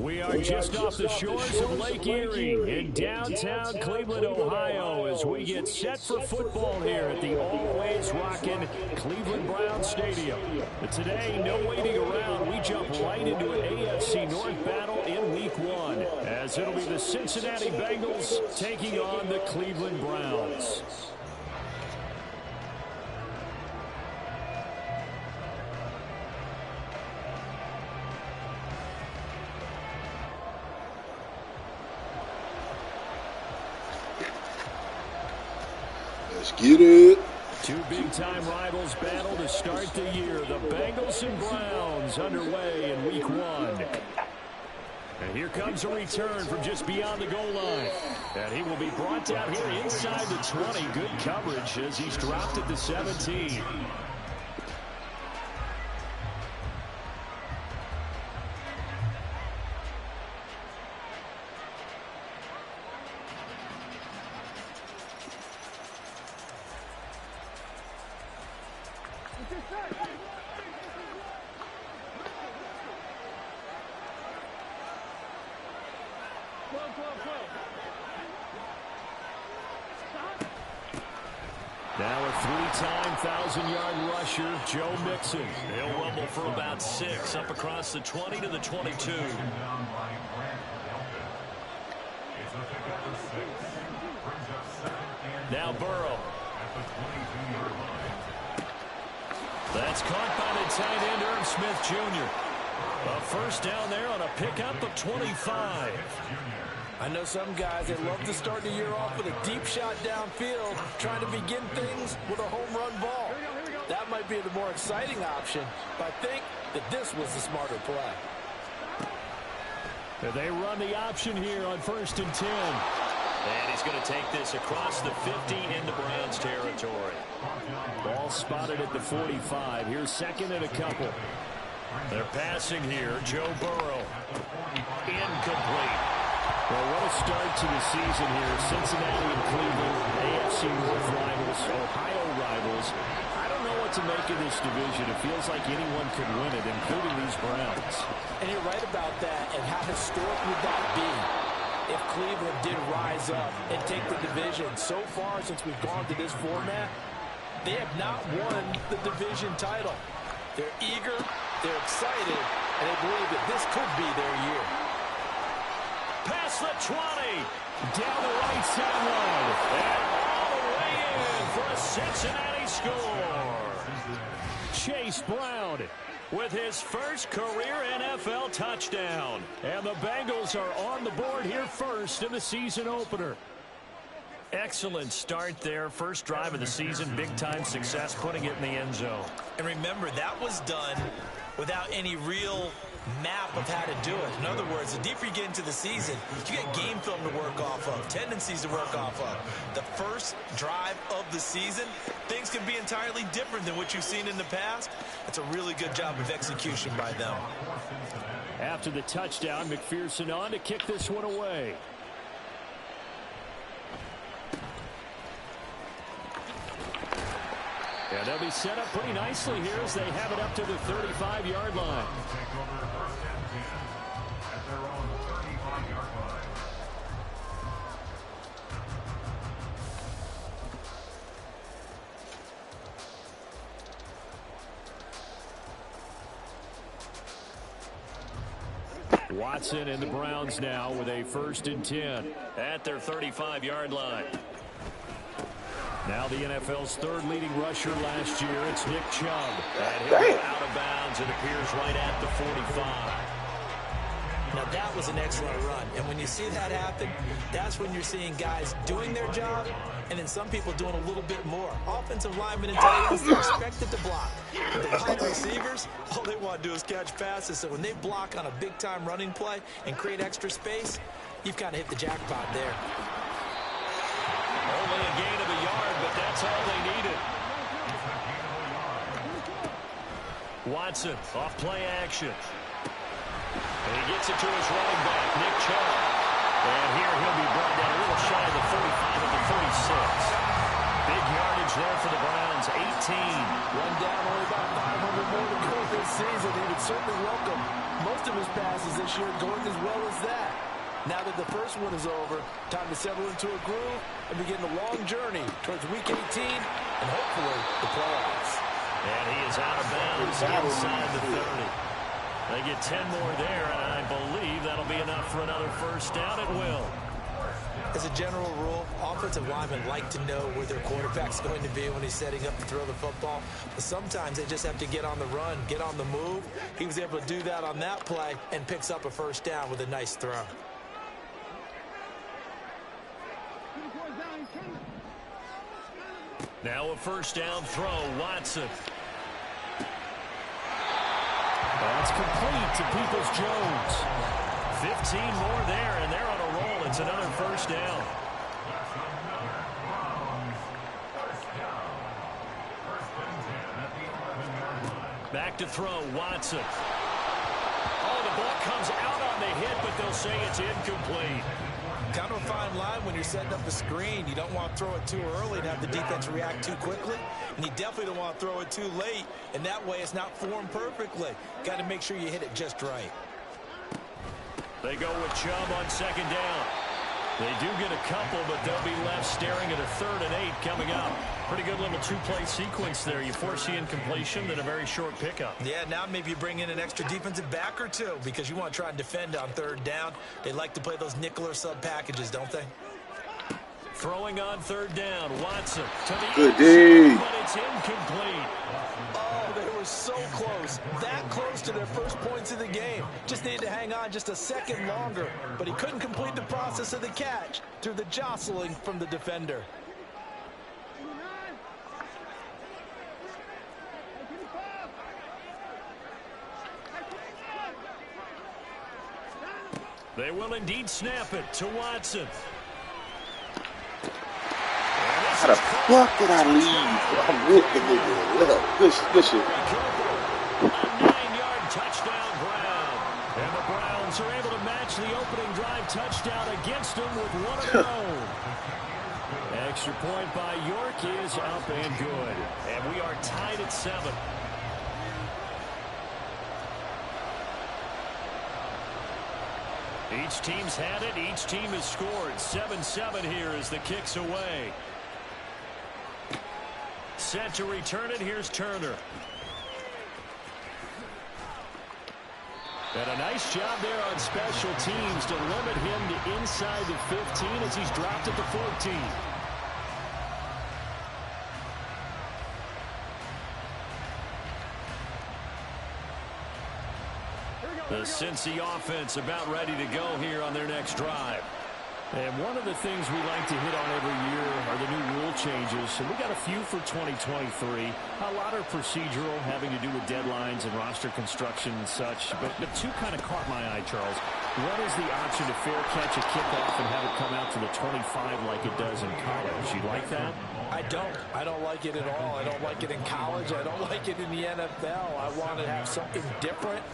We are just off the shores of Lake Erie in downtown Cleveland, Ohio, as we get set for football here at the always rockin' Cleveland Browns Stadium. But today, no waiting around. We jump right into an AFC North battle in Week 1, as it'll be the Cincinnati Bengals taking on the Cleveland Browns. Let's get it. Two big-time rivals battle to start the year. The Bengals and Browns underway in Week 1. And here comes a return from just beyond the goal line. And he will be brought down here inside the 20. Good coverage as he's dropped at the 17. Now a three-time 1,000-yard rusher, Joe Mixon. He'll rumble for about 6, up across the 20 to the 22. Now Burrow. That's caught by the tight end, Irv Smith Jr. A first down there on a pickup of 25. I know some guys that love to start the year off with a deep shot downfield, trying to begin things with a home run ball. That might be the more exciting option, but I think that this was the smarter play. They run the option here on 1st and 10. And he's going to take this across the 50 into Browns territory. Ball spotted at the 45. Here's second and a couple. They're passing here. Joe Burrow. Incomplete. Well, what a start to the season here. Cincinnati and Cleveland, AFC North rivals, Ohio rivals. I don't know what to make of this division. It feels like anyone could win it, including these Browns. And you're right about that. And how historic would that be if Cleveland did rise up and take the division? So far, since we've gone to this format, they have not won the division title. They're eager, they're excited, and they believe that this could be their year. Past the 20, down the right sideline, and all the way in for a Cincinnati score. Chase Brown with his first career NFL touchdown. And the Bengals are on the board here first in the season opener. Excellent start there. First drive of the season, big-time success, putting it in the end zone. And remember, that was done without any real map of how to do it. In other words, the deeper you get into the season, you get game film to work off of, tendencies to work off of. The first drive of the season, things can be entirely different than what you've seen in the past. It's a really good job of execution by them. After the touchdown, McPherson on to kick this one away. And they'll be set up pretty nicely here as they have it up to the 35-yard line. Watson and the Browns now with a 1st and 10 at their 35-yard line. Now the NFL's third leading rusher last year, it's Nick Chubb. And he'll go out of bounds, it appears, right at the 45. Now that was an excellent run. And when you see that happen, that's when you're seeing guys doing their job and then some people doing a little bit more. Offensive linemen and tight ends, they're expected to block. But the wide receivers, all they want to do is catch passes. So when they block on a big-time running play and create extra space, you've kind of hit the jackpot there. Only a gain of a yard, but that's all they needed. Watson off play action. And he gets it to his running back, Nick Chubb. And here he'll be brought down a little shy of the 45 at the 46. Big yardage there for the Browns, 18. Run down, only about 500 more to go this season. He would certainly welcome Most of his passes this year going as well as that. Now that the first one is over, time to settle into a groove and begin the long journey towards Week 18 and hopefully the playoffs. And he is out of bounds inside the 30. They get 10 more there, and I believe that'll be enough for another first down at will. As a general rule, offensive linemen like to know where their quarterback's going to be when he's setting up to throw the football. But sometimes they just have to get on the run, get on the move. He was able to do that on that play and picks up a first down with a nice throw. Now a first down throw, Watson. That's complete to Peoples-Jones. 15 more there, and they're on a roll. It's another first down. Back to throw, Watson. Oh, the ball comes out on the hit, but they'll say it's incomplete. Kind of a fine line when you're setting up the screen. You don't want to throw it too early and have the defense react too quickly. And you definitely don't want to throw it too late. And that way it's not formed perfectly. Got to make sure you hit it just right. They go with Chubb on second down. They do get a couple, but they'll be left staring at a 3rd and 8 coming up. Pretty good little two-play sequence there. You force the incompletion, then a very short pickup. Yeah, now maybe you bring in an extra defensive back or two because you want to try and defend on 3rd down. They like to play those nickel or sub packages, don't they? Throwing on 3rd down, Watson to the Good day. but it's incomplete. Oh, they were so close. That close to their first points of the game. Just needed to hang on just a second longer. But he couldn't complete the process of the catch through the jostling from the defender. They will indeed snap it to Watson. How the fuck did I leave? I'm with the nigga. Good shit. A 9-yard touchdown Brown. And the Browns are able to match the opening drive touchdown against them with one of their own. Extra point by York is up and good. And we are tied at 7. Each team's had it. Each team has scored. 7-7 here as the kick's away. Set to return it. Here's Turner. And a nice job there on special teams to limit him to inside the 15 as he's dropped at the 14. The Cincy offense about ready to go here on their next drive. And one of the things we like to hit on every year are the new rule changes. And we got a few for 2023. A lot are procedural, having to do with deadlines and roster construction and such. But two kind of caught my eye, Charles. One is the option to fair catch a kickoff and have it come out to the 25 like it does in college. You like that? I don't. I don't like it at all. I don't like it in college. I don't like it in the NFL. I want to have something different.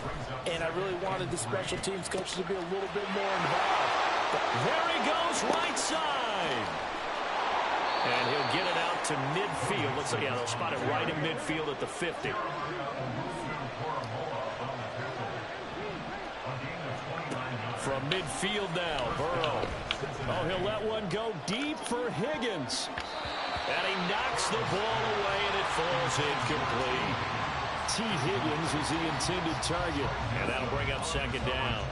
And I really wanted the special teams coaches to be a little bit more involved. There he goes, right side. And he'll get it out to midfield. Let's see, yeah, they'll spot it right in midfield at the 50. From midfield now, Burrow. Oh, he'll let one go deep for Higgins. And he knocks the ball away, and it falls incomplete. T. Higgins is the intended target. And that'll bring up second down.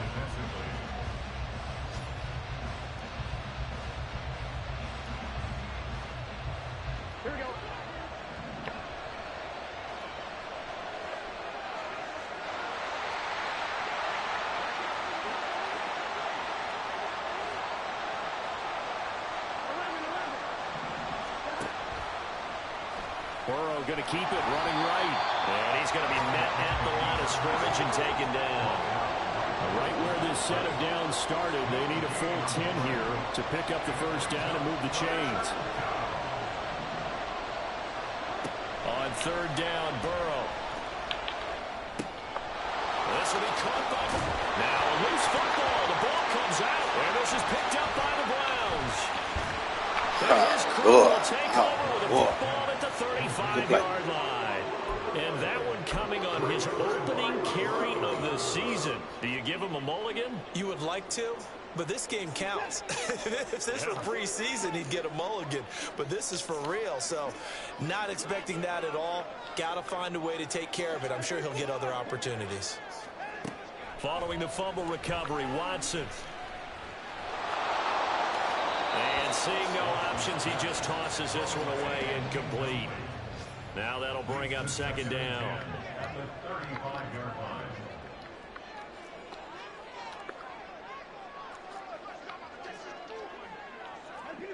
Burrow going to keep it, running right. And he's going to be met at the line of scrimmage and taken down. Right where this set of downs started, they need a full 10 here to pick up the first down and move the chains. On 3rd down, Burrow. This will be caught by... Now a loose football. The ball comes out. And this is picked up by the Browns. Here's Crew will take over with a football at the 35-yard line. And that one comes coming on his opening carry of the season. Do you give him a mulligan? You would like to, but this game counts. If this were preseason, he'd get a mulligan, but this is for real, so not expecting that at all. Got to find a way to take care of it. I'm sure he'll get other opportunities. Following the fumble recovery, Watson. And seeing no options, he just tosses this one away incomplete. Now that'll bring up second down.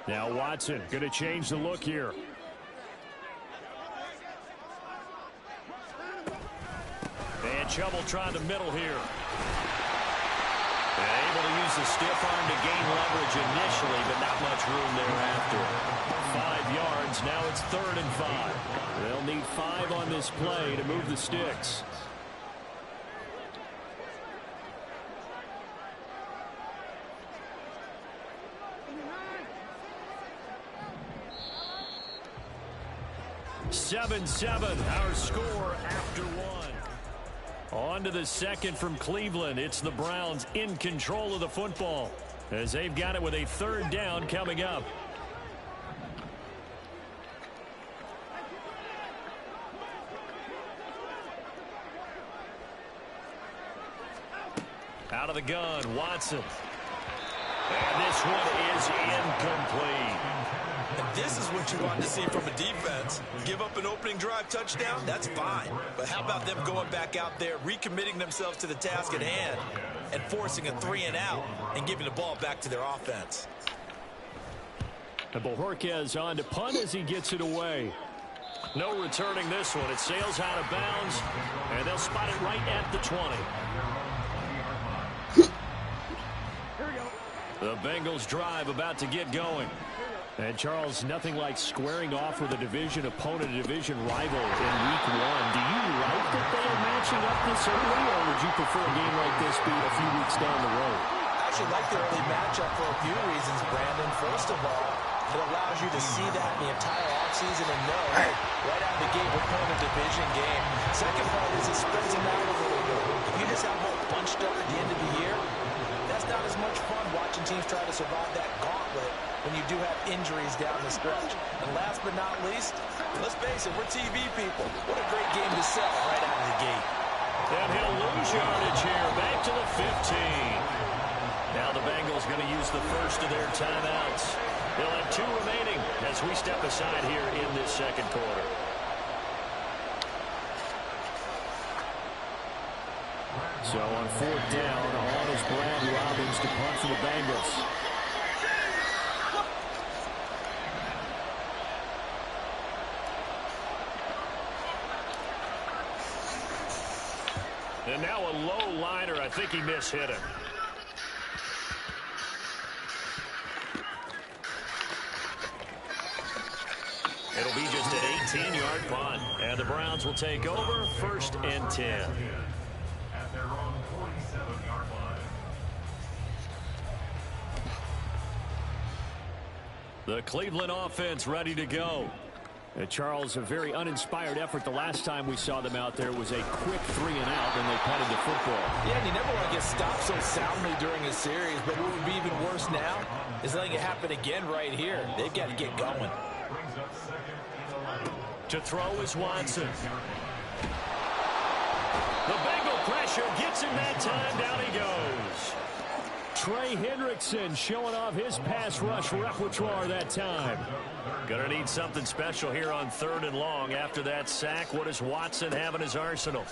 Now Watson going to change the look here. And trouble trying the middle here. And able to use the stiff arm to gain leverage initially, but not much room thereafter. 5 yards. Now it's 3rd and 5. They'll need 5 on this play to move the sticks. Seven, our score after 1. On to the second from Cleveland. It's the Browns in control of the football as they've got it with a 3rd down coming up. Out of the gun, Watson. And this one is incomplete. And this is what you want to see from a defense. Give up an opening drive touchdown, that's fine. But how about them going back out there, recommitting themselves to the task at hand, and forcing a 3-and-out and giving the ball back to their offense. And Bojorquez on to punt as he gets it away. No returning this one. It sails out of bounds, and they'll spot it right at the 20. The Bengals drive about to get going. And, Charles, nothing like squaring off with a division opponent, a division rival in Week 1. Do you like that they are matching up this early, or would you prefer a game like this be a few weeks down the road? I actually like the early matchup for a few reasons, Brandon. First of all, it allows you to see that the entire offseason and know, hey, right out of the gate, we're playing a division game. Second part is it spreads them out a little bit. If you just have them all bunched up at the end of the year, that's not as much fun watching teams try to survive that gauntlet when you do have injuries down the stretch. And last but not least, let's face it, we're TV people. What a great game to sell right out of the gate. And he'll lose yardage here, back to the 15. Now the Bengals going to use the first of their timeouts. They'll have 2 remaining as we step aside here in this second quarter. So on 4th down, on is Brad Robbins to punt for the Bengals. And now a low liner. I think he mishit him. It'll be just an 18-yard punt. And the Browns will take over 1st and 10. The Cleveland offense ready to go. Charles, a very uninspired effort the last time we saw them out there was a quick 3-and-out when they punted the football. Yeah, and you never want to get stopped so soundly during a series, but what would be even worse now is letting it happen again right here. They've got to get going. To throw is Watson. The Bengal pressure gets him that time. Down he goes. Trey Hendrickson showing off his pass rush repertoire that time. Gonna need something special here on 3rd and long after that sack. What does Watson have in his arsenal?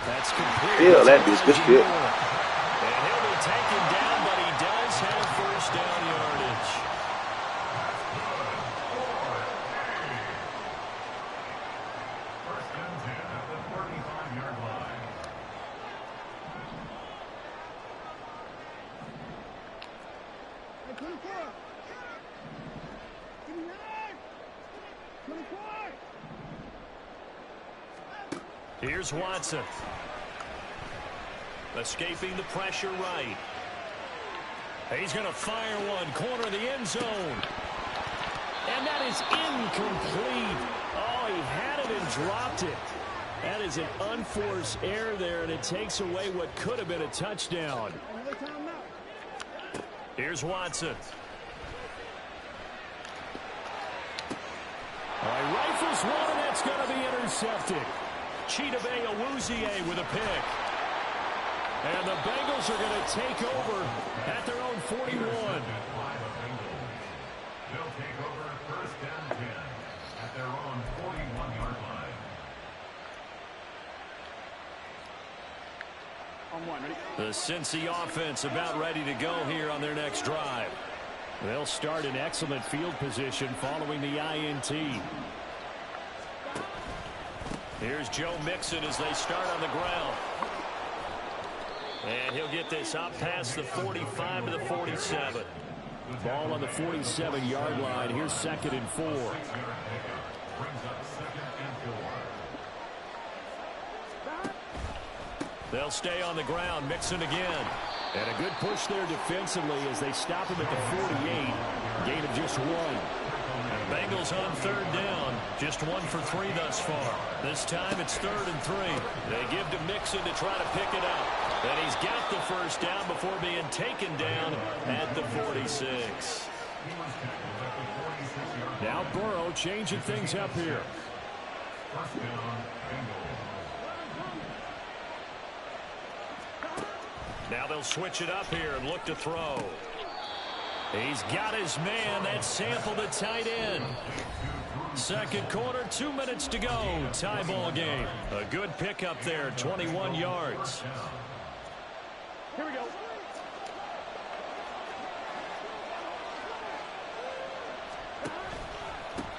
That's complete. Yeah, that is good. And he'll be taken down, but he does have 1st down yardage. Here's Watson. Escaping the pressure right. He's going to fire one. Corner of the end zone. And that is incomplete. Oh, he had it and dropped it. That is an unforced error there, and it takes away what could have been a touchdown. Here's Watson. All right, rifles one, and that's going to be intercepted. Chidobe Awuzie with a pick. And the Bengals are going to take over at their own 41. They'll take over first down 10 at their own 41-yard line. The Cincy offense about ready to go here on their next drive. They'll start in excellent field position following the INT. Here's Joe Mixon as they start on the ground. And he'll get this up past the 45 to the 47. Ball on the 47-yard line. Here's 2nd and 4. They'll stay on the ground. Mixon again. And a good push there defensively as they stop him at the 48. Gain of just 1. And the Bengals on 3rd down. Just 1 for 3 thus far. This time it's 3rd and 3. They give to Mixon to try to pick it up. And he's got the first down before being taken down at the 46. Now Burrow changing things up here. Now they'll switch it up here and look to throw. He's got his man. That's Sample, the tight end. Second quarter, 2 minutes to go. Tie ball game. A good pickup there, 21 yards. Here we go.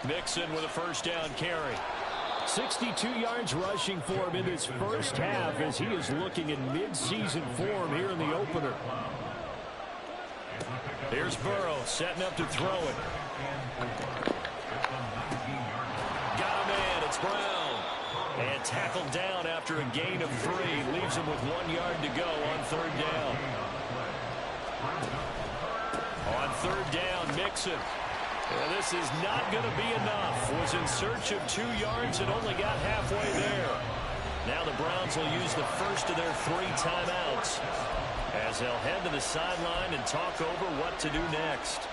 Mixon with a first down carry. 62 yards rushing for him in this first half as he is looking in mid-season form here in the opener. Here's Burrow setting up to throw it. Got a man. It's Brown. And tackled down after a gain of 3. Leaves him with 1 yard to go on 3rd down. On 3rd down, Mixon. And this is not going to be enough. Was in search of 2 yards and only got halfway there. Now the Browns will use the first of their 3 timeouts as they'll head to the sideline and talk over what to do next.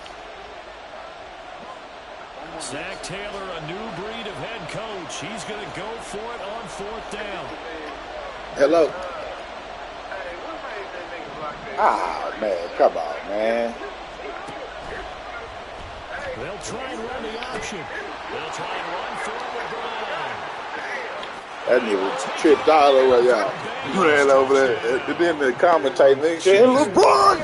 Zach Taylor, a new breed of head coach. He's going to go for it on 4th down. Hello. Ah, man, come on, man. They'll try and run the option. They'll try and run for it with Brown. That nigga tripped all the way out. Ran over there. And then the commentator nigga said, LeBron!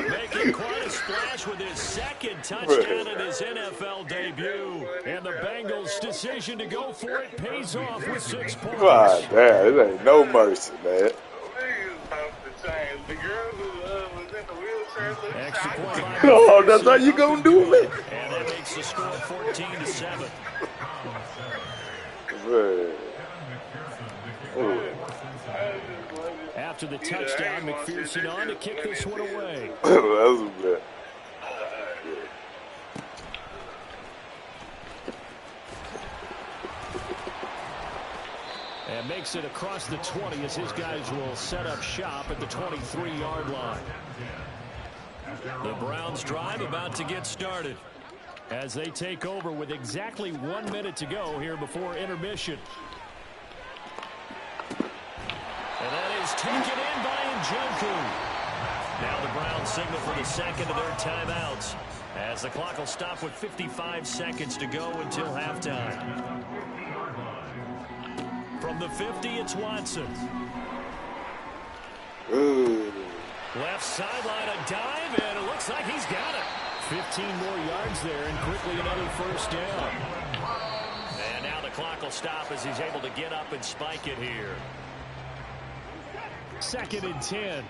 Making quite a splash with his 2nd touchdown in his NFL debut. And the Bengals' decision to go for it pays off with 6 points. God damn, it ain't no mercy, man. Extra point. Oh, that's how you gonna do it? And that makes the score 14-7. After the touchdown, McPherson on to kick this one away. That was bad. And makes it across the 20 as his guys will set up shop at the 23-yard line. The Browns drive about to get started as they take over with exactly 1 minute to go here before intermission. And that is taken in by Njoku. Now the Browns signal for the 2nd of their timeouts as the clock will stop with 55 seconds to go until halftime. From the 50, it's Watson. Left sideline, a dive, and it looks like he's got it. 15 more yards there, and quickly another first down. And now the clock will stop as he's able to get up and spike it here. 2nd and 10.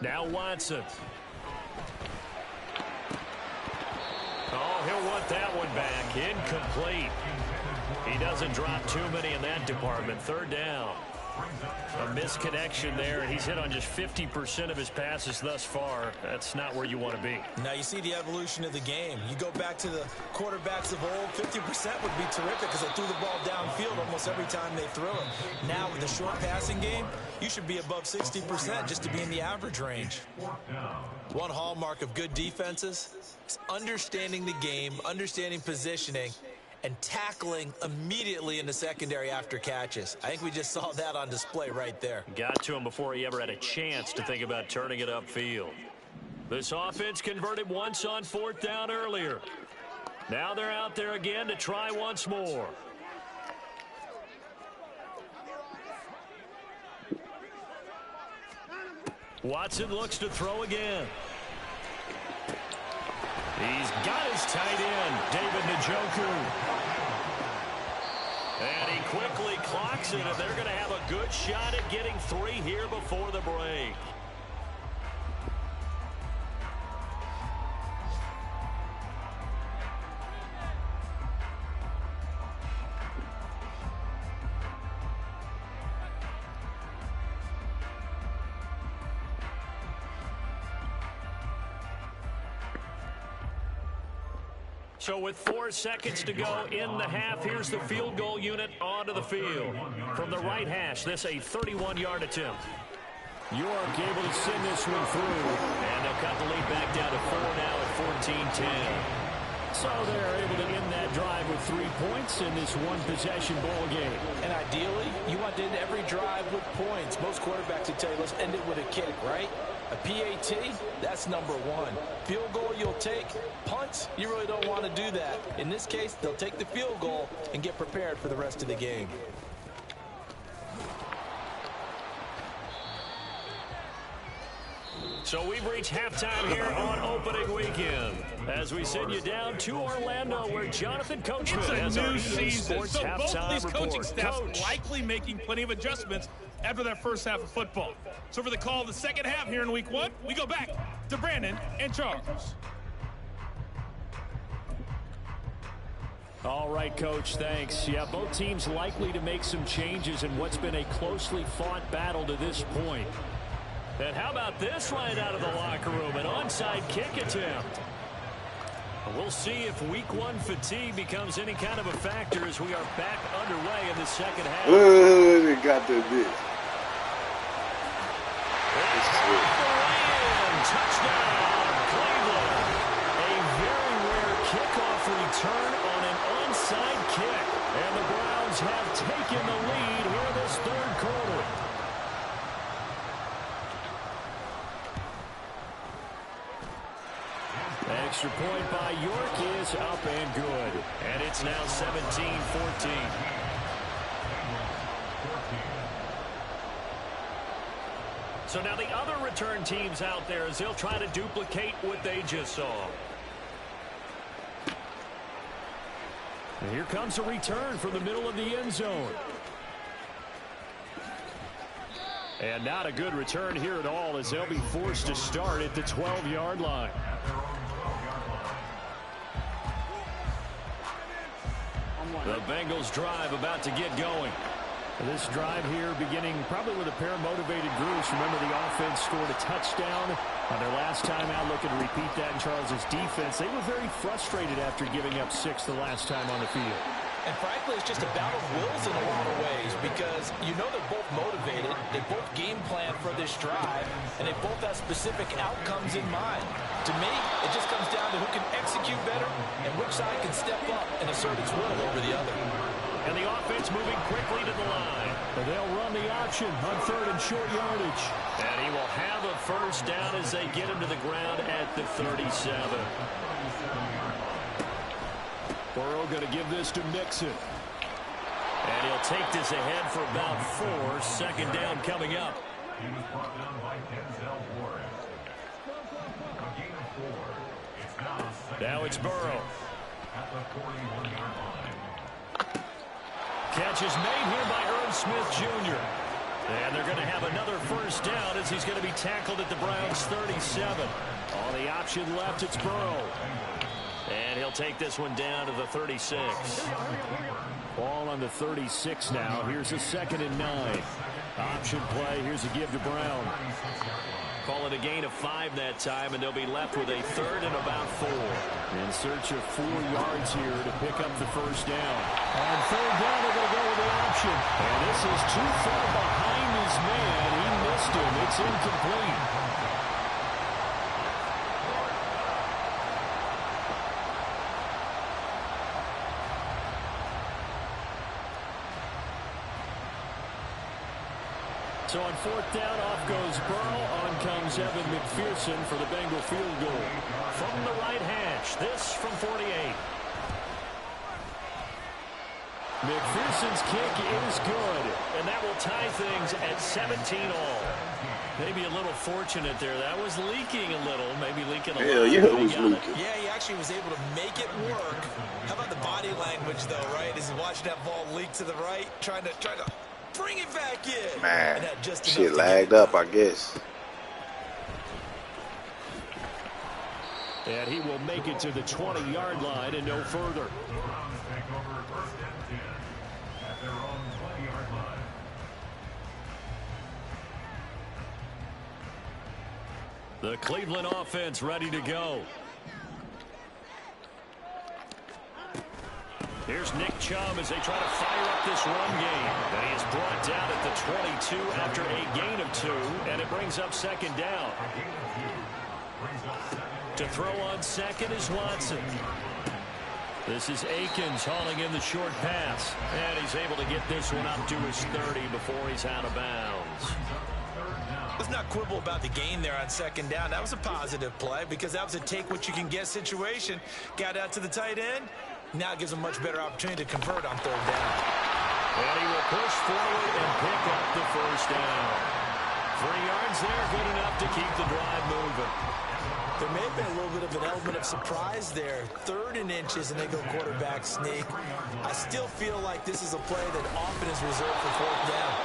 Now Watson. Oh, he'll want that one back. Incomplete. He doesn't drop too many in that department. 3rd down. A misconnection there, and he's hit on just 50% of his passes thus far. That's not where you want to be. Now you see the evolution of the game. You go back to the quarterbacks of old, 50% would be terrific because they threw the ball downfield almost every time they threw it. Now with the short passing game, you should be above 60% just to be in the average range. One hallmark of good defenses is understanding the game, understanding positioning, and tackling immediately in the secondary after catches. I think we just saw that on display right there. Got to him before he ever had a chance to think about turning it upfield. This offense converted once on 4th down earlier. Now they're out there again to try once more. Watson looks to throw again. He's got his tight end, David Njoku. And he quickly clocks it, and they're going to have a good shot at getting 3 here before the break. So with 4 seconds to go in the half, here's the field goal unit onto the field. From the right hash, this a 31-yard attempt. York able to send this one through. And they'll cut the lead back down to 4 now at 14-10. So they're able to end that drive with 3 points in this one-possession ball game. And ideally, you want to end every drive with points. Most quarterbacks would tell you, let's end it with a kick, right? A PAT, that's number 1. Field goal you'll take. Punts, you really don't want to do that. In this case, they'll take the field goal and get prepared for the rest of the game. So we've reached halftime here on opening weekend as we send you down to Orlando where Jonathan Coachman has our EA Sports so both halftime these coaching report. staffs Coach. likely making plenty of adjustments after that first half of football. So for the call of the second half here in week 1, we go back to Brandon and Charles. All right, Coach, thanks. Yeah, both teams likely to make some changes in what's been a closely fought battle to this point. And how about this right out of the locker room, an onside kick attempt. We'll see if week 1 fatigue becomes any kind of a factor as we are back underway in the second half. They got the bitch. Touchdown, Cleveland. A very rare kickoff return on an onside kick. And the Browns have taken the lead here this 3rd quarter. Extra point by York is up and good. And it's now 17-14. So now the other return teams out there as they'll try to duplicate what they just saw. And here comes a return from the middle of the end zone. And not a good return here at all as they'll be forced to start at the 12-yard line. The Bengals drive about to get going. This drive here beginning probably with a pair of motivated groups. Remember, the offense scored a touchdown on their last time out. Looking to repeat that in Charles's defense. They were very frustrated after giving up 6 the last time on the field. And frankly, it's just a battle of wills in a lot of ways because you know they're both motivated, they both game plan for this drive, and they both have specific outcomes in mind. To me, it just comes down to who can execute better and which side can step up and assert its will over the other. And the offense moving quickly to the line. And they'll run the option on 3rd and short yardage. And he will have a first down as they get him to the ground at the 37. Burrow going to give this to Mixon. And he'll take this ahead for about 4. 2nd down coming up. He was brought down by Denzel Ward. A gain of 4. It's now Now it's Burrow. at the 41-yard line. Catch is made here by Irv Smith Jr. And they're going to have another first down as he's going to be tackled at the Browns' 37. On the option left, it's Burrow. And he'll take this one down to the 36. Ball on the 36 now. Here's a 2nd and 9. Option play. Here's a give to Brown. Call it a gain of 5 that time, and they'll be left with a third and about 4. In search of 4 yards here to pick up the first down. On third down, they're going to go with the option. And this is too far behind his man. He missed him. It's incomplete. So on fourth down, off goes Burrow. On comes Evan McPherson for the Bengal field goal. From the right hash, this from 48. McPherson's kick is good, and that will tie things at 17-all. Maybe a little fortunate there. That was leaking a little, maybe leaking a Hell, lot. yeah, it was leaking. Yeah, he actually was able to make it work. How about the body language, though, right? As he's watching that ball leak to the right, trying to bring it back in. Man, just shit lagged up, I guess. And he will make it to the 20-yard line and no further. The Cleveland offense ready to go. Here's Nick Chubb as they try to fire up this run game. And he is brought down at the 22 after a gain of 2, and it brings up second down. To throw on second is Watson. This is Akins hauling in the short pass. And he's able to get this one up to his 30 before he's out of bounds. Let's not quibble about the gain there on second down. That was a positive play because that was a take-what-you-can-get situation. Got out to the tight end. Now gives him a much better opportunity to convert on third down. And he will push forward and pick up the first down. 3 yards there, good enough to keep the drive moving. There may have been a little bit of an element of surprise there. 3rd and inches, and they go quarterback sneak. I still feel like this is a play that often is reserved for 4th down.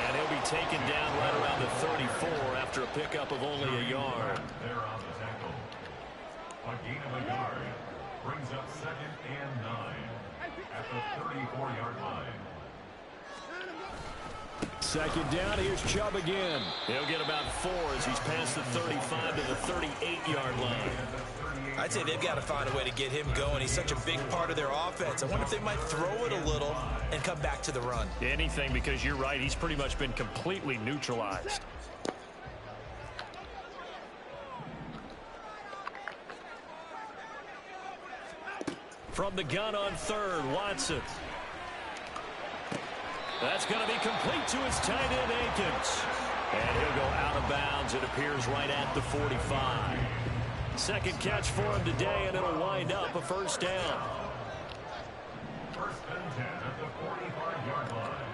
And he'll be taken down right around the 34 after a pickup of only a yard. There on the tackle. A gain of a yard brings up 2nd and 9 at the 34-yard line. Second down, here's Chubb again. He'll get about 4 as he's past the 35 to the 38-yard line. I'd say they've got to find a way to get him going. He's such a big part of their offense. I wonder if they might throw it a little and come back to the run. Anything, because you're right, he's pretty much been completely neutralized. From the gun on third, Watson. That's going to be complete to his tight end, Akins. And he'll go out of bounds. It appears right at the 45. Second catch for him today, and it'll wind up a first down. First and 10 at the 45-yard line.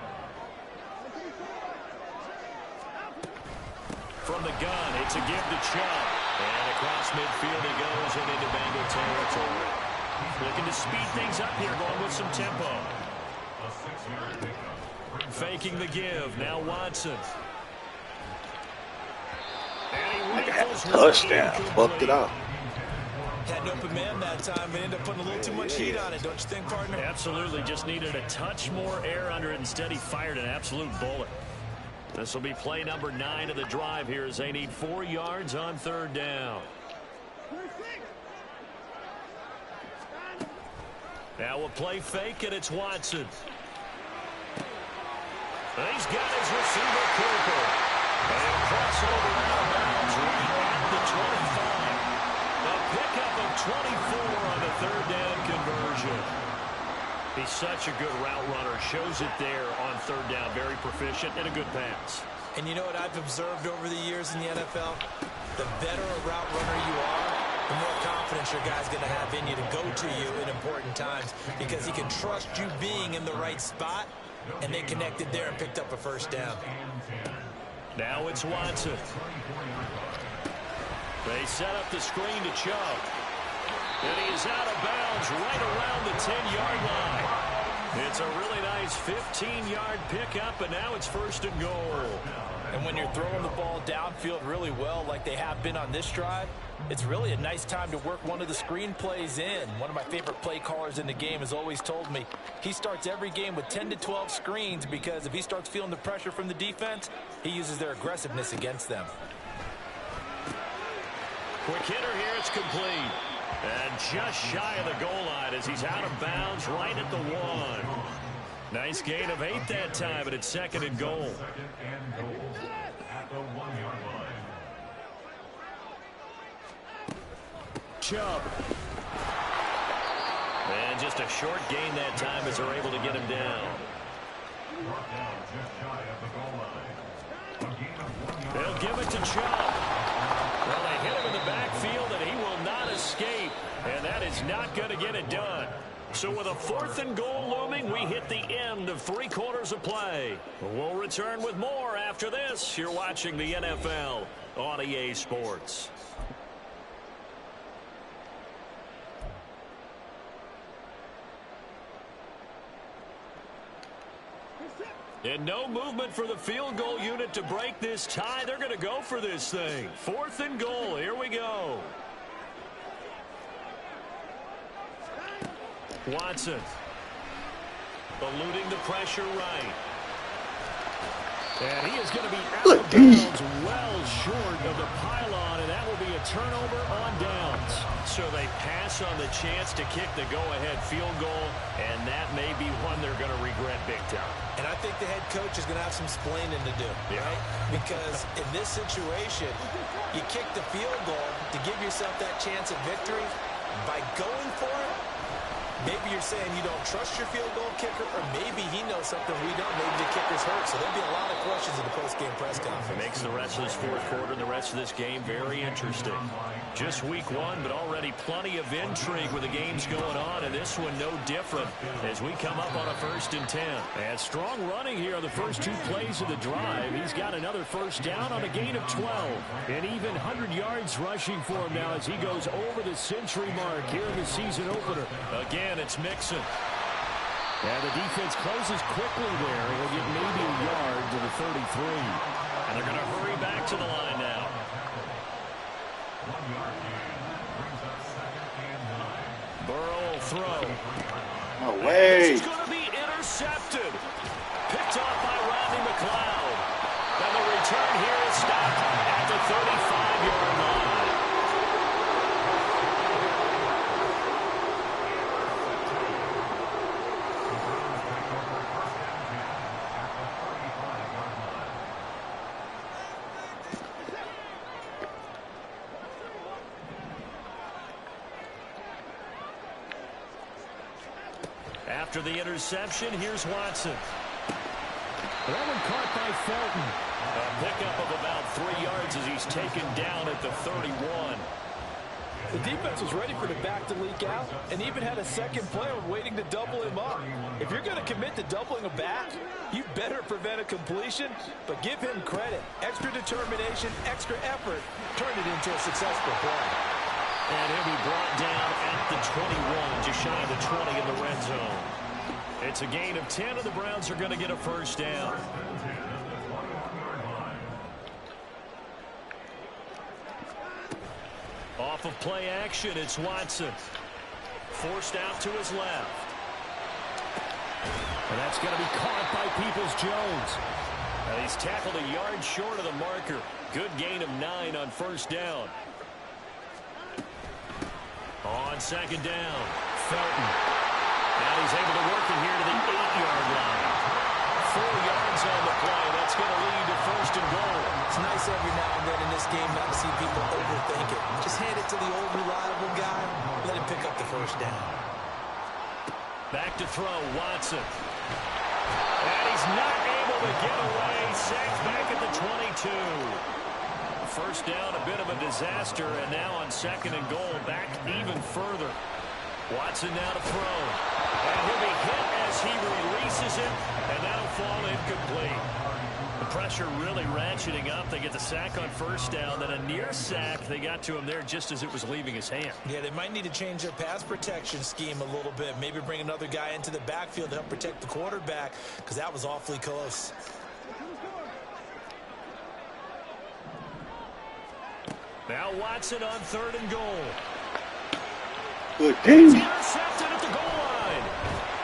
From the gun, it's a give to Chubb. And across midfield he goes and into Bengal territory. Looking to speed things up here, going with some tempo. A 6-yard pickup. Faking the give. Now Watson. Like I had a touchdown. Bucked it off. Had an open man that time, but ended up putting a little too much heat on it, don't you think, partner? Absolutely. Just needed a touch more air under it. Instead, he fired an absolute bullet. This will be play number 9 of the drive here as they need 4 yards on third down. Now we'll play fake, and it's Watson. And he's got his receiver, Cooper. And he'll cross over out of bounds right at the 25. A pickup of 24 on the third down conversion. He's such a good route runner. Shows it there on third down. Very proficient and a good pass. And you know what I've observed over the years in the NFL? The better a route runner you are, the more confidence your guy's going to have in you to go to you in important times because he can trust you being in the right spot, and they connected there and picked up a first down. Now it's Watson. They set up the screen to Chubb. And he is out of bounds right around the 10-yard line. It's a really nice 15-yard pickup, and now it's 1st and goal. And when you're throwing the ball downfield really well like they have been on this drive, it's really a nice time to work one of the screen plays in. One of my favorite play callers in the game has always told me he starts every game with 10 to 12 screens because if he starts feeling the pressure from the defense, he uses their aggressiveness against them. Quick hitter here, it's complete. And just shy of the goal line as he's out of bounds right at the 1. Nice gain of 8 that time, but it's 2nd and goal. At the 1-yard line. Chubb. And just a short gain that time as they're able to get him down. Brought down just shy of the goal line. A gain of 1 yard. They'll give it to Chubb. Well, they hit him in the backfield, and he will not escape. And that is not going to get it done. So with a 4th and goal looming, we hit the end of 3 quarters of play. We'll return with more after this. You're watching the NFL on EA Sports. And no movement for the field goal unit to break this tie. They're going to go for this thing. 4th and goal. Here we go. Watson. Eluding the pressure right. And he is going to be out of bounds well short of the pylon, and that will be a turnover on downs. So they pass on the chance to kick the go-ahead field goal, and that may be one they're going to regret big time. And I think the head coach is going to have some explaining to do, right? Because in this situation, you kick the field goal to give yourself that chance at victory. By going for it, maybe you're saying you don't trust your field goal kicker, or maybe he knows something we don't. Maybe the kicker's hurt. So there'll be a lot of questions in the post-game press conference. It makes the rest of this 4th quarter and the rest of this game very interesting. Just week 1, but already plenty of intrigue with the games going on, and this one no different as we come up on a 1st and 10. And strong running here on the first 2 plays of the drive. He's got another 1st down on a gain of 12. And even 100 yards rushing for him now as he goes over the century mark here in the season opener. Again, it's Mixon. And the defense closes quickly there. He'll get maybe a yard to the 33. And they're going to hurry back to the line now. 1 yard gain brings up 2nd and 9. Burrow will throw. No way. This is going to be intercepted. Picked off by Rodney McLeod. And the return here is stopped at the 35-yard line. After the interception, here's Watson. That one caught by Felton. A pickup of about 3 yards as he's taken down at the 31. The defense was ready for the back to leak out and even had a second player waiting to double him up. If you're going to commit to doubling a back, you better prevent a completion, but give him credit. Extra determination, extra effort, turned it into a successful play. And he'll be brought down at the 21, just shy of the 20 in the red zone. It's a gain of 10, and the Browns are going to get a 1st down. Off of play action, it's Watson. Forced out to his left. And that's going to be caught by Peoples-Jones. And he's tackled a yard short of the marker. Good gain of 9 on 1st down. On 2nd down, Felton. Now he's able to work it here to the 8-yard line. 4 yards on the play. That's going to lead to 1st and goal. It's nice every now and then in this game not to see people overthink it. Just hand it to the old reliable guy. Let him pick up the 1st down. Back to throw, Watson. And he's not able to get away. Sacked back at the 22. 1st down, a bit of a disaster, and now on 2nd and goal, back even further. Watson now to throw. And he'll be hit as he releases it, and that'll fall incomplete. pressure really ratcheting up. They get the sack on first down, then a near sack. They got to him there just as it was leaving his hand. Yeah, they might need to change their pass protection scheme a little bit. Maybe bring another guy into the backfield to help protect the quarterback, because that was awfully close. Now Watson on 3rd and goal. Good game. Intercepted at the goal line.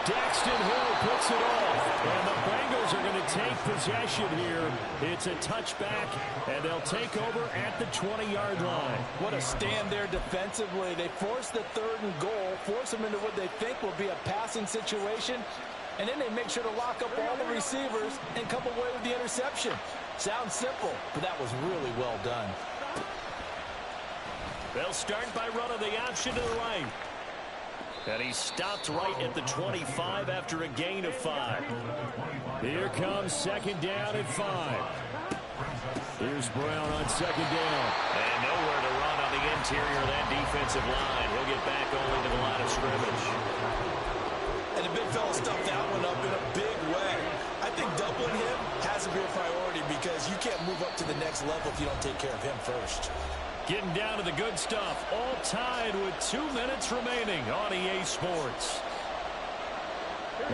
Daxton Hill puts it off. And the Bengals are going to take possession here. It's a touchback, and they'll take over at the 20-yard line. What a stand there defensively. They force the 3rd and goal, force them into what they think will be a passing situation, and then they make sure to lock up all the receivers and come away with the interception. Sounds simple, but that was really well done. They'll start by running the option to the right. And he stopped right at the 25 after a gain of 5. Here comes 2nd down at 5. Here's Brown on 2nd down. And nowhere to run on the interior of that defensive line. He'll get back only to the line of scrimmage. And the big fella stuffed that one up in a big way. I think doubling him has to be a priority because you can't move up to the next level if you don't take care of him first. Getting down to the good stuff. All tied with 2 minutes remaining on EA Sports.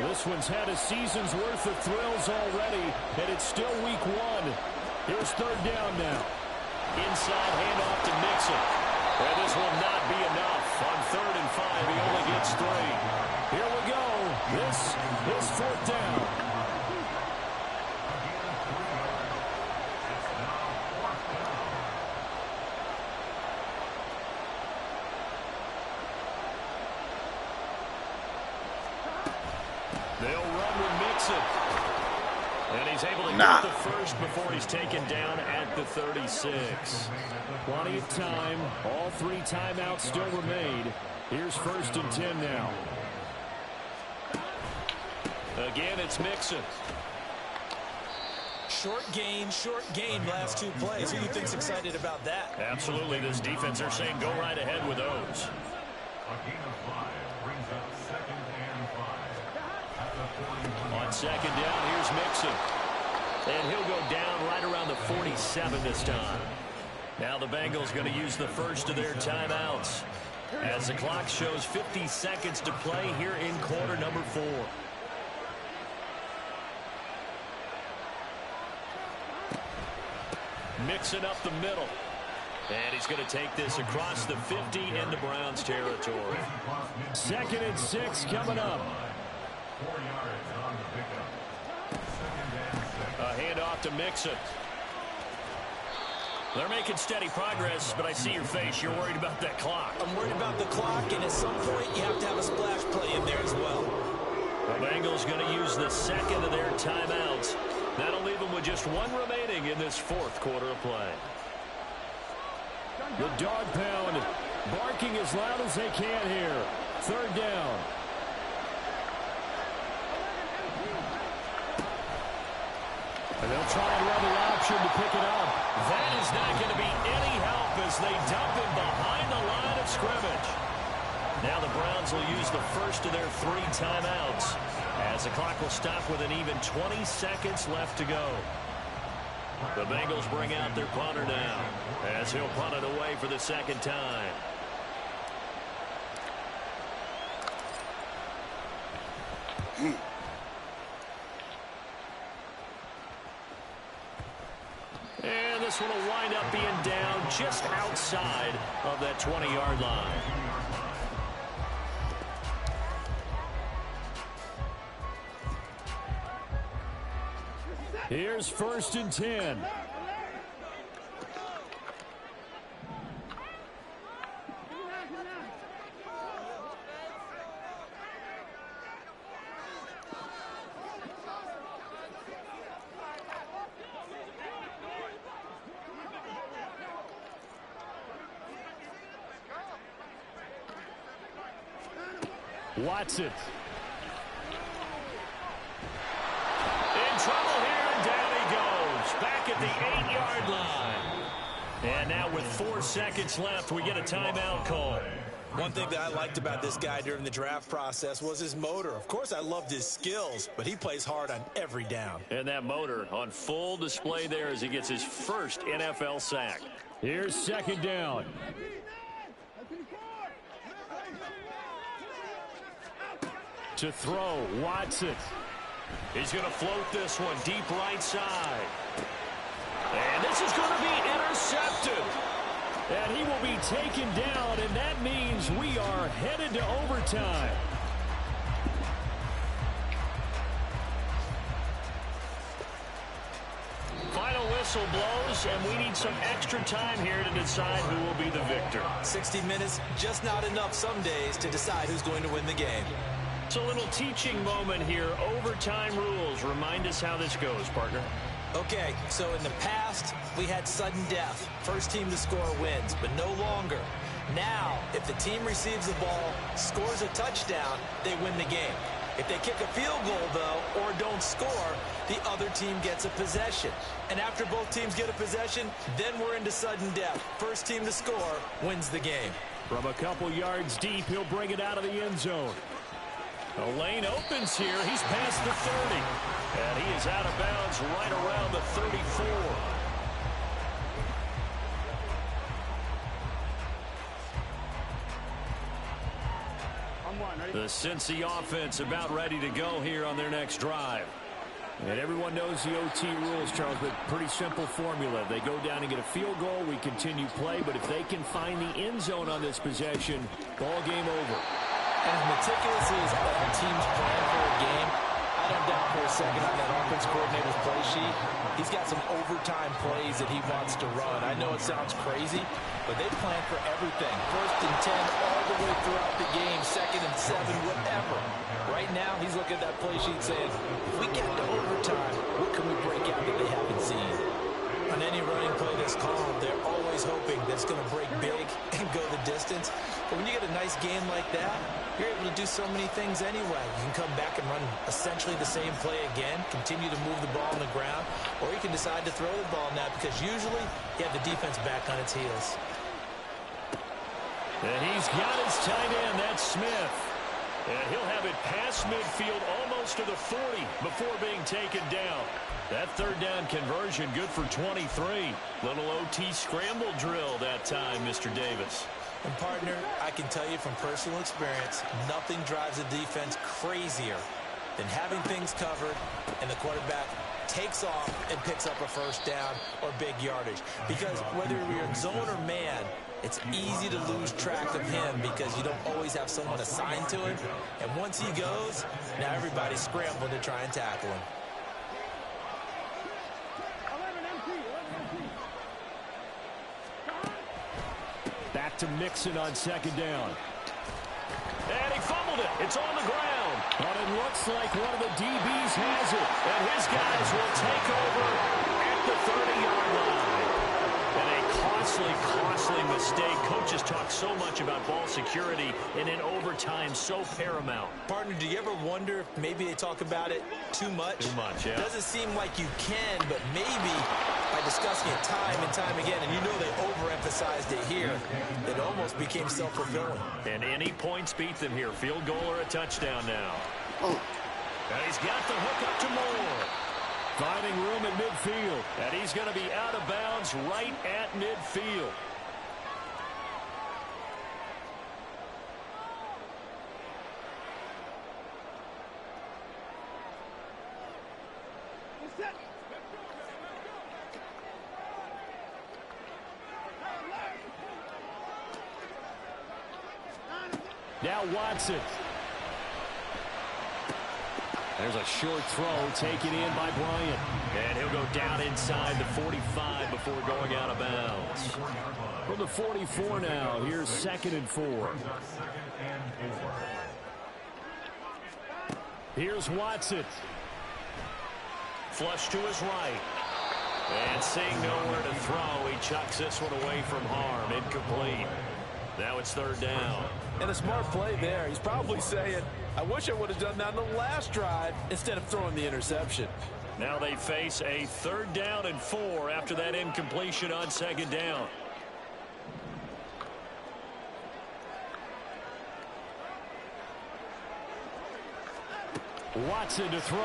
This one's had a season's worth of thrills already, and it's still week 1. Here's 3rd down now. Inside handoff to Mixon. And this will not be enough. On 3rd and 5, he only gets 3. Here we go. This is 4th down. They'll run with Mixon. And he's able to get the first before he's taken down at the 36. Plenty of time. All 3 timeouts still remain. Here's 1st and 10 now. Again, it's Mixon. Short gain last 2 plays. Who do you think's excited about that? Absolutely. This defense, they're saying go right ahead with those. A gain of 5 brings up 2nd and 5. On 2nd down, here's Mixon. And he'll go down right around the 47 this time. Now the Bengals going to use the first of their timeouts as the clock shows 50 seconds to play here in quarter number 4. Mixon up the middle. And he's going to take this across the 50 into Browns territory. 2nd and 6 coming up. 4 yards on the pickup. 2nd and 6. A handoff to Mixon. They're making steady progress, but I see your face. You're worried about that clock. I'm worried about the clock, and at some point you have to have a splash play in there as well. The Bengals going to use the 2nd of their timeouts. That'll leave them with just 1 remaining in this 4th quarter of play. The dog pound barking as loud as they can here. 3rd down. And they'll try and run the option to pick it up. That is not going to be any help as they dump him behind the line of scrimmage. Now the Browns will use the first of their 3 timeouts as the clock will stop with an even 20 seconds left to go. The Bengals bring out their punter now as he'll punt it away for the 2nd time. And this one will wind up being down just outside of that 20-yard line. Here's 1st and 10. Watson. In trouble here, and down he goes. Back at the 8-yard line. And now with 4 seconds left, we get a timeout call. One thing that I liked about this guy during the draft process was his motor. Of course, I loved his skills, but he plays hard on every down. And that motor on full display there as he gets his first NFL sack. Here's second down. To throw, Watson. He's going to float this one deep right side. And this is going to be intercepted. And he will be taken down, and that means we are headed to overtime. Final whistle blows, and we need some extra time here to decide who will be the victor. 60 minutes, just not enough some days to decide who's going to win the game. It's a little teaching moment here. Overtime rules. Remind us how this goes, partner. Okay, so in the past, we had sudden death. First team to score wins, but no longer. Now, if the team receives the ball, scores a touchdown, they win the game. If they kick a field goal, though, or don't score, the other team gets a possession. And after both teams get a possession, then we're into sudden death. First team to score wins the game. From a couple yards deep, he'll bring it out of the end zone. The lane opens here. He's past the 30. And he is out of bounds right around the 34. The Cincy offense about ready to go here on their next drive. And everyone knows the OT rules, Charles, but pretty simple formula. They go down and get a field goal, we continue play, but if they can find the end zone on this possession, ball game over. As meticulous as all teams plan for a game, I don't doubt for a second on that offense coordinator's play sheet. He's got some overtime plays that he wants to run. I know it sounds crazy, but they plan for everything. 1st and 10 all the way throughout the game, 2nd and 7, whatever. Right now, he's looking at that play sheet saying, if we get to overtime, what can we break out that they haven't seen? On any running play that's called, they're always hoping that it's going to break big and go the distance. But when you get a nice game like that, you're able to do so many things anyway. You can come back and run essentially the same play again, continue to move the ball on the ground, or you can decide to throw the ball now because usually you have the defense back on its heels. And he's got his tight end, that's Smith. And he'll have it past midfield almost to the 40 before being taken down. That third down conversion good for 23. Little OT scramble drill that time, Mr. Davis. And partner, I can tell you from personal experience, nothing drives a defense crazier than having things covered and the quarterback takes off and picks up a first down or big yardage. Because whether you're in zone or man, it's easy to lose track of him because you don't always have someone assigned to him. And once he goes, now everybody's scrambling to try and tackle him. Back to Mixon on second down. And he fumbled it. It's on the ground. But it looks like one of the DBs has it. And his guys will take over at the 30-yard line. And a costly mistake. Coaches talk so much about ball security, and in overtime, so paramount. Partner, do you ever wonder if maybe they talk about it too much? Too much, yeah. Doesn't seem like you can, but maybe by discussing it time and time again, and you know they overemphasized it here, it almost became self-fulfilling. And any points beat them here. Field goal or a touchdown now. And he's got the hook up to Moore. Finding room at midfield. And he's going to be out of bounds right at midfield. Now Watson. There's a short throw taken in by Bryant. And he'll go down inside the 45 before going out of bounds. From the 44 now, here's 2nd and 4. Here's Watson. Flush to his right. And seeing nowhere to throw, he chucks this one away from harm. Incomplete. Now it's 3rd down. And a smart play there. He's probably saying, I wish I would have done that on the last drive instead of throwing the interception. Now they face a 3rd down and 4 after that incompletion on 2nd down. Watson to throw.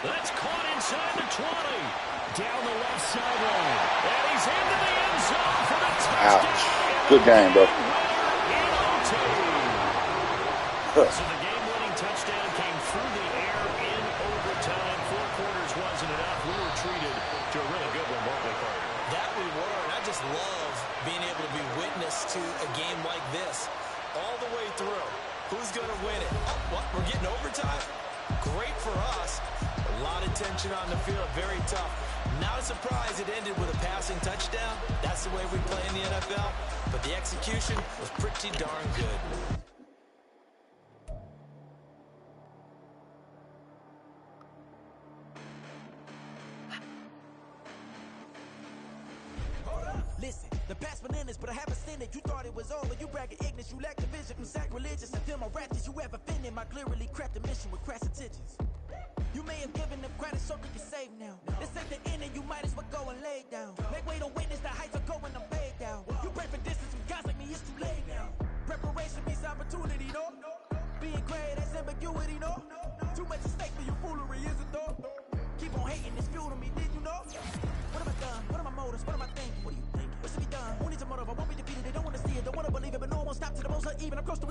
That's caught inside the 20. Down the left sideline. And he's into the end zone for the touchdown. Ouch. Good game, bro. So the game-winning touchdown came through the air in overtime. 4 quarters wasn't enough. We were treated to a really good one, weren't we, Carter? That we were, and I just love being able to be witness to a game like this all the way through. Who's going to win it? Oh, what? We're getting overtime? Great for us. A lot of tension on the field. Very tough. Not a surprise it ended with a passing touchdown. That's the way we play in the NFL. But the execution was pretty darn good. Listen, the past bananas, but I haven't seen it. You thought it was over. You bragging ignorance. You lack the vision. I'm sacrilegious. I feel my raptors. You ever offended my clearly crafted mission with crass intentions. You may have given them credit so they can save now. This ain't the end and you might as well go and lay down. Make way to witness the heights are going, I'm paid down. You pray for distance from guys like me, it's too late now. Preparation means opportunity, no? Being great, that's ambiguity, no? Too much at stake for your foolery, is it though? Keep on hating, it's fuel to me, did you know? What have I done? What are my motives? What am I thinking? What do you think? What should be done? Who needs a motive? I won't be defeated. They don't want to see it, don't want to believe it, but no one will stop to the most even. I'm close to